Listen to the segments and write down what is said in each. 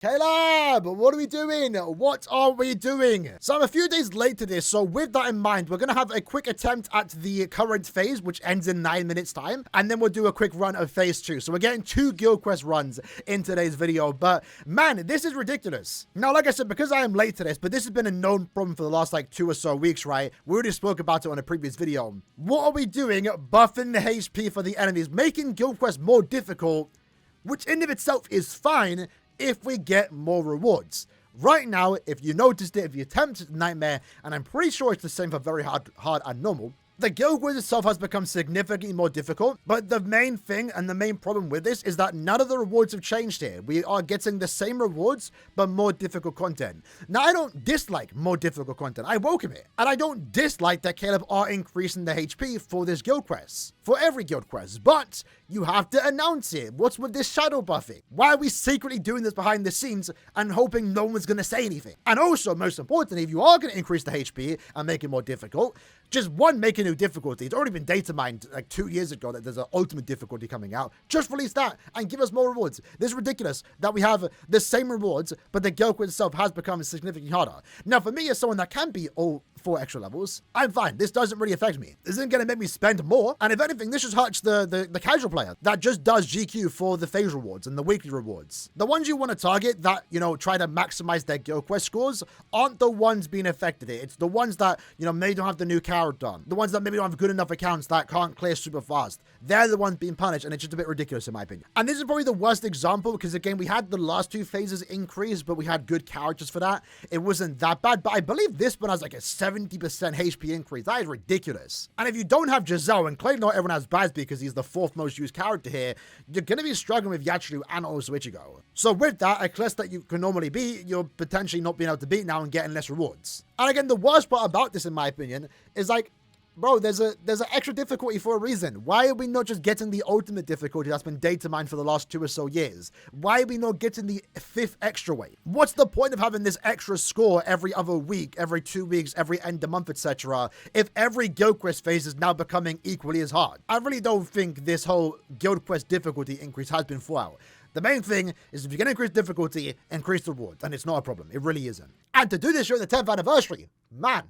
Caleb, what are we doing? What are we doing? So I'm a few days late to this, so with that in mind, we're going to have a quick attempt at the current phase, which ends in 9 minutes time, and then we'll do a quick run of phase 2. So we're getting 2 Guild Quest runs in today's video, but man, this is ridiculous. Now, like I said, because I am late to this, but this has been a known problem for the last 2 or so weeks, right? We already spoke about it on a previous video. What are we doing? Buffing the HP for the enemies, making Guild Quest more difficult, which in of itself is fine, if we get more rewards. Right now, if you noticed it, if you attempted Nightmare, and I'm pretty sure it's the same for very hard and normal, the Guild Quest itself has become significantly more difficult, but the main thing and the main problem with this is that none of the rewards have changed here. We are getting the same rewards, but more difficult content. Now, I don't dislike more difficult content. I welcome it. And I don't dislike that Caleb are increasing the HP for this Guild Quest, for every Guild Quest, but you have to announce it. What's with this shadow buffing? Why are we secretly doing this behind the scenes and hoping no one's going to say anything? And also, most importantly, if you are going to increase the HP and make it more difficult, just make a new difficulty. It's already been data mined 2 years ago that there's an ultimate difficulty coming out. Just release that and give us more rewards. This is ridiculous that we have the same rewards, but the Guild Quest itself has become significantly harder. Now, for me, as someone that can beat all 4 extra levels, I'm fine. This doesn't really affect me. This isn't going to make me spend more. And if anything, this just hurts the casual player that just does GQ for the phase rewards and the weekly rewards. The ones you want to target that, try to maximize their Guild Quest scores aren't the ones being affected here. It's the ones that, maybe don't have the new character done. The ones that maybe don't have good enough accounts that can't clear super fast. They're the ones being punished, and it's just a bit ridiculous in my opinion. And this is probably the worst example because, again, we had the last 2 phases increase, but we had good characters for that. It wasn't that bad, but I believe this one has a 70% HP increase. That is ridiculous. And if you don't have Giselle, and clearly not everyone has Bazz because he's the 4th most used character here, you're going to be struggling with Yachiru and also Ichigo. So with that, a class that you can normally beat, you're potentially not being able to beat now and getting less rewards. And again, the worst part about this, in my opinion, is bro, there's an extra difficulty for a reason. Why are we not just getting the ultimate difficulty that's been data mined for the last 2 or so years? Why are we not getting the 5th extra way? What's the point of having this extra score every other week, every 2 weeks, every end of month, etc., if every Guild Quest phase is now becoming equally as hard? I really don't think this whole Guild Quest difficulty increase has been thought out. The main thing is if you're going to increase difficulty, increase the rewards, and it's not a problem. It really isn't. And to do this during the 10th anniversary, man.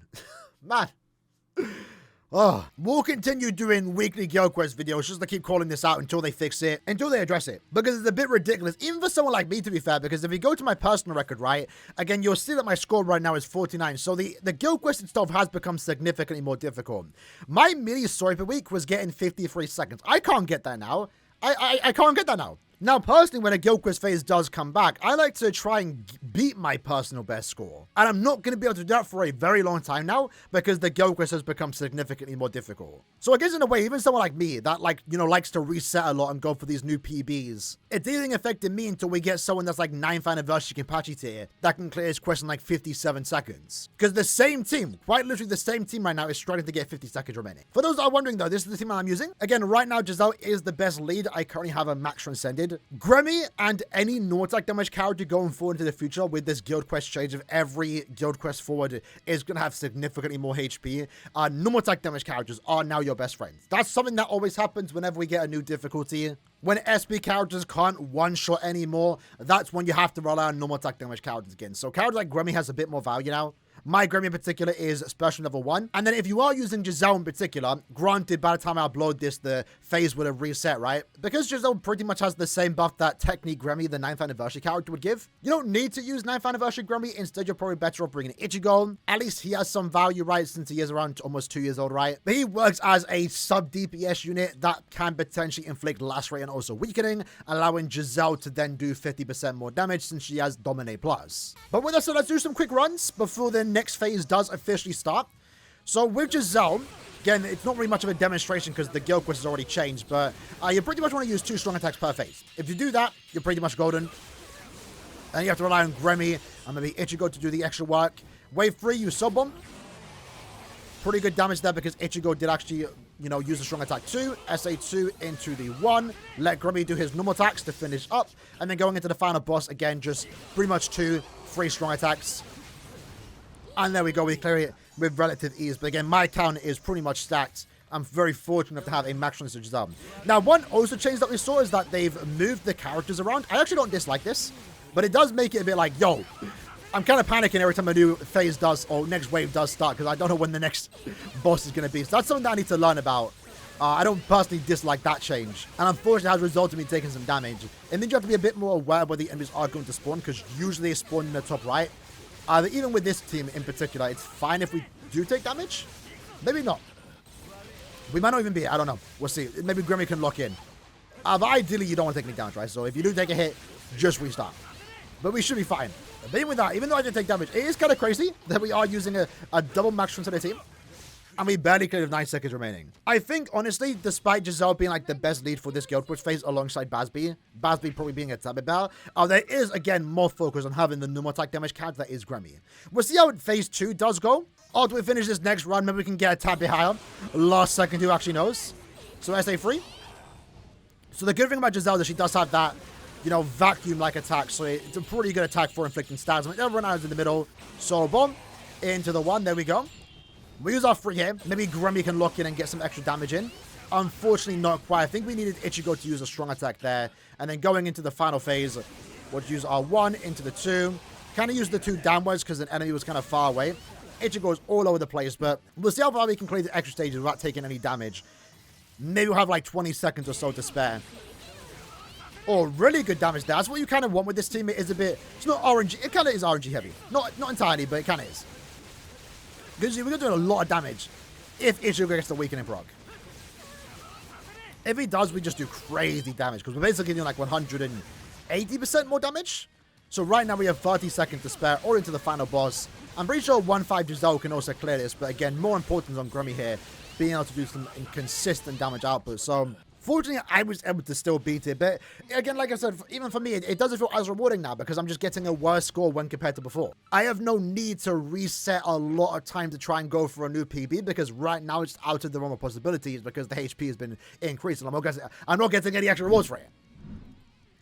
Oh, we'll continue doing weekly Guild Quest videos just to keep calling this out until they fix it, until they address it. Because it's a bit ridiculous, even for someone like me, to be fair, because if you go to my personal record, right, again, you'll see that my score right now is 49. So the Guild Quest itself has become significantly more difficult. My mini story per week was getting 53 seconds. I can't get that now. I can't get that now. Now, personally, when a Guild Quest phase does come back, I like to try and beat my personal best score. And I'm not going to be able to do that for a very long time now because the Guild Quest has become significantly more difficult. So I guess in a way, even someone like me that likes to reset a lot and go for these new PBs, it isn't affecting me until we get someone that's 9th anniversary Kenpachi tier that can clear his quest in 57 seconds. Because the same team, quite literally the same team right now is struggling to get 50 seconds remaining. For those that are wondering though, this is the team that I'm using. Again, right now, Giselle is the best lead. I currently have a max transcended. Gremmy and any normal attack damage character going forward into the future with this Guild Quest change of every Guild Quest forward is going to have significantly more HP. Normal attack damage characters are now your best friends. That's something that always happens whenever we get a new difficulty. When SP characters can't one-shot anymore, that's when you have to rely on normal attack damage characters again. So characters like Gremmy has a bit more value now. My Gremmy in particular is special level 1. And then if you are using Giselle in particular, granted by the time I upload this, the phase would have reset, right? Because Giselle pretty much has the same buff that Technique Gremmy, the 9th anniversary character, would give. You don't need to use 9th anniversary Gremmy. Instead, you're probably better off bringing Ichigo. At least he has some value, right? Since he is around almost 2 years old, right? But he works as a sub-DPS unit that can potentially inflict lacerate and also weakening, allowing Giselle to then do 50% more damage since she has Dominate Plus. But with that said, let's do some quick runs before the next phase does officially start. So with Giselle, again, it's not really much of a demonstration because the Guild Quest has already changed, but you pretty much want to use 2 strong attacks per phase. If you do that, you're pretty much golden. And you have to rely on Gremmy and maybe Ichigo to do the extra work. Wave 3, you sub bomb. Pretty good damage there because Ichigo did actually, use a strong attack 2. SA2 into the 1. Let Gremmy do his normal attacks to finish up. And then going into the final boss, again, just pretty much 3 strong attacks. And there we go, we clear it with relative ease. But again, my account is pretty much stacked. I'm very fortunate to have a max transcended Giselle. Now, one also change that we saw is that they've moved the characters around. I actually don't dislike this. But it does make it a bit like, yo, I'm kind of panicking every time a new phase does, or next wave does start, because I don't know when the next boss is going to be. So that's something that I need to learn about. I don't personally dislike that change. And unfortunately, it has resulted in me taking some damage. It means you have to be a bit more aware where the enemies are going to spawn, because usually they spawn in the top right. Even with this team in particular, it's fine if we do take damage. Maybe not. We might not even be. I don't know. We'll see. Maybe Grimmy can lock in. But ideally, you don't want to take any damage, right? So if you do take a hit, just restart. But we should be fine. But even with that, even though I did take damage, it is kind of crazy that we are using a double max to the team. And we barely cleared with 9 seconds remaining. I think, honestly, despite Giselle being like the best lead for this guild push phase alongside Bazby probably being a tad bit better, there is, again, more focus on having the normal attack damage character that is Grammy. We'll see how phase 2 does go. After we finish this next run, maybe we can get a tad bit higher. Last second, who actually knows? So SA free. So the good thing about Giselle is that she does have that, you know, vacuum-like attack. So it's a pretty good attack for inflicting stats. Everyone else in the middle. So bomb into the 1. There we go. We use our free here. Maybe Grammy can lock in and get some extra damage in. Unfortunately, not quite. I think we needed Ichigo to use a strong attack there. And then going into the final phase, we'll use our 1 into the 2. Kind of use the 2 downwards because the enemy was kind of far away. Ichigo is all over the place, but we'll see how far we can clear the extra stages without taking any damage. Maybe we'll have like 20 seconds or so to spare. Oh, really good damage there. That's what you kind of want with this team. It is a bit... It's not RNG. It kind of is RNG heavy. Not entirely, but it kind of is. Because we're doing a lot of damage if Ichigo gets the weakening proc. If he does, we just do crazy damage. Because we're basically doing like 180% more damage. So right now we have 30 seconds to spare or into the final boss. I'm pretty sure 1-5 Giselle can also clear this. But again, more important on Grammy here. Being able to do some consistent damage output. So fortunately, I was able to still beat it. But again, like I said, even for me, it doesn't feel as rewarding now because I'm just getting a worse score when compared to before. I have no need to reset a lot of time to try and go for a new PB because right now it's out of the realm of possibilities because the HP has been increased and I'm not getting any extra rewards for it.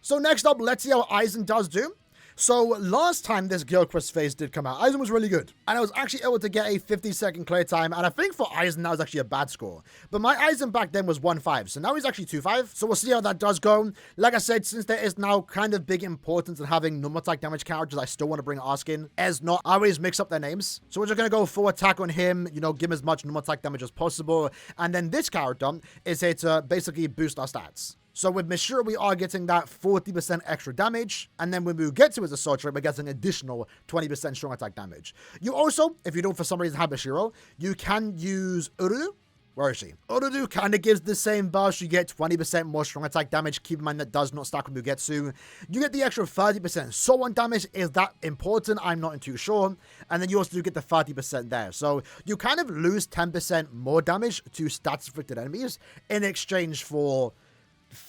So next up, let's see how Aizen does do. So last time this guild quest phase did come out, Aizen was really good. And I was actually able to get a 50-second clear time. And I think for Aizen, that was actually a bad score. But my Aizen back then was 1-5. So now he's actually 2-5. So we'll see how that does go. Like I said, since there is now kind of big importance in having normal attack damage characters, I still want to bring Askin. As not, I always mix up their names. So we're just going to go full attack on him. You know, give him as much normal attack damage as possible. And then this character is here to basically boost our stats. So with Mishra, we are getting that 40% extra damage. And then when we get to his assault rate, we're getting additional 20% strong attack damage. You also, if you don't for some reason have Mishra, you can use Ururu. Where is she? Ururu kind of gives the same burst. You get 20% more strong attack damage. Keep in mind that does not stack with Mugetsu. You get the extra 30%. So on damage, is that important? I'm not too sure. And then you also do get the 30% there. So you kind of lose 10% more damage to stats inflicted enemies in exchange for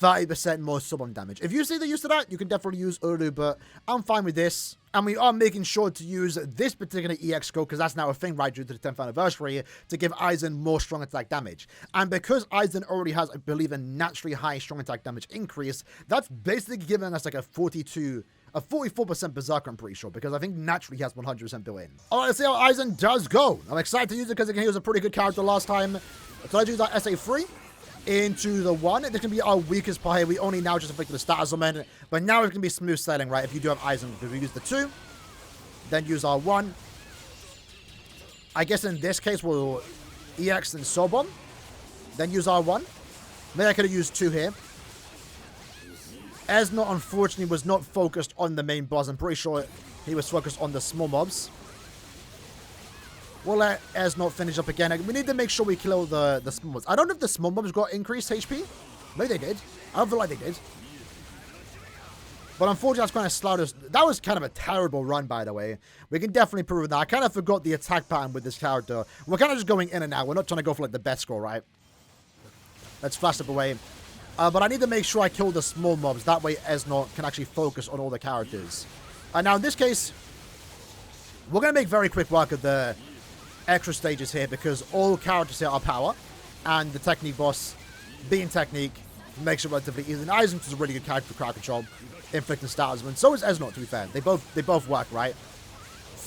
30% more summon damage. If you see the use of that, you can definitely use Uru, but I'm fine with this. And we are making sure to use this particular EX code, because that's now a thing right due to the 10th anniversary, to give Aizen more strong attack damage. And because Aizen already has, I believe, a naturally high strong attack damage increase, that's basically giving us like a 44% Berserker, I'm pretty sure, because I think naturally he has 100% built in. Alright, let's see how Aizen does go. I'm excited to use it because he was a pretty good character last time. So let's use that SA3. Into the 1. This can be our weakest part here. We only now just inflicted the status element, but now it can be smooth sailing, right? If you do have Aizen, because we use the 2, then use our 1. I guess in this case, we'll EX and Soul Bomb, then use our 1. Maybe I could have used 2 here. Esnot, unfortunately, was not focused on the main boss. I'm pretty sure he was focused on the small mobs. We'll let Esnot finish up again. We need to make sure we kill the small mobs. I don't know if the small mobs got increased HP. Maybe they did. I don't feel like they did. But unfortunately, that's kind of slaughtered. That was kind of a terrible run, by the way. We can definitely prove that. I kind of forgot the attack pattern with this character. We're kind of just going in and out. We're not trying to go for like the best score, right? Let's flash up away. But I need to make sure I kill the small mobs. That way, Esnot can actually focus on all the characters. Now, in this case, we're going to make very quick work of the extra stages here because all characters here are power, and the technique boss being technique makes it relatively easy. And Aizen is a really good character for crowd control, inflicting status, and so is Esnot, to be fair. They both work, right?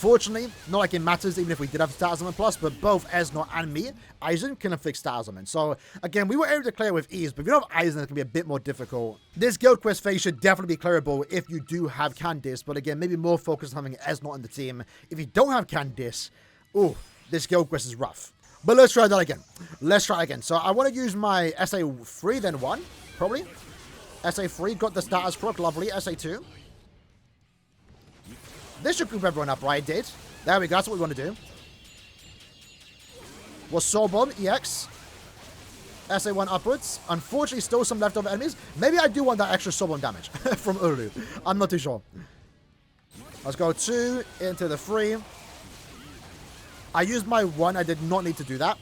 Unfortunately, not like it matters even if we did have Status Summon Plus, but both Esno and me, Aizen, can inflict Status Summon. So, again, we were able to clear with ease, but if you don't have Aizen, it can be a bit more difficult. This Guild Quest phase should definitely be clearable if you do have Candice, but again, maybe more focused on having Esno on the team. If you don't have Candice, ooh, this Guild Quest is rough. But let's try that again. Let's try again. So, I want to use my SA3, then 1, probably. SA3, got the status proc, lovely. SA2. This should group everyone up, right? It did. There we go. That's what we want to do. Was Soul Bomb, EX. SA1 upwards. Unfortunately, still some leftover enemies. Maybe I do want that extra Soul Bomb damage from Uru. I'm not too sure. Let's go 2 into the 3. I used my 1. I did not need to do that.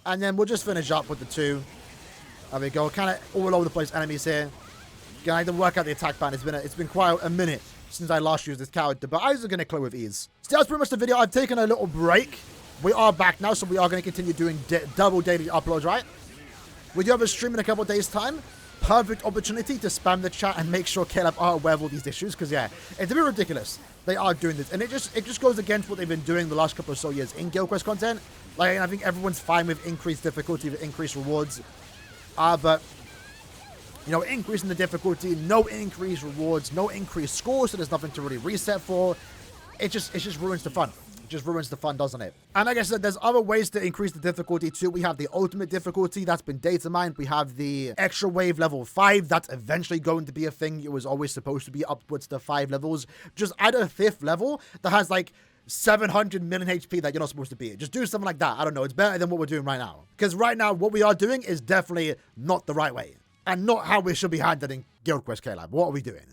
And then we'll just finish up with the 2. There we go. Kind of all over the place enemies here. Again, I didn't work out the attack pattern. It's been quite a minute since I last used this character, but Aizen's going to clear with ease. So that's pretty much the video. I've taken a little break. We are back now, so we are going to continue doing double daily uploads, right? We do have a stream in a couple of days' time. Perfect opportunity to spam the chat and make sure Caleb are aware of all these issues, because, yeah, it's a bit ridiculous. They are doing this, and it just goes against what they've been doing the last couple of years in Guild Quest content. Like, I think everyone's fine with increased difficulty, with increased rewards. But, you know, increasing the difficulty, no increased rewards, no increased scores, so there's nothing to really reset for. It just ruins the fun. It just ruins the fun, doesn't it? And like I said, there's other ways to increase the difficulty too. We have the ultimate difficulty that's been data mined. We have the extra wave level 5. That's eventually going to be a thing. It was always supposed to be upwards to 5 levels. Just add a 5th level that has like 700 million HP that you're not supposed to be. Just do something like that. I don't know. It's better than what we're doing right now. Because right now, what we are doing is definitely not the right way. And not how we should be handling Guild Quest Caleb. What are we doing?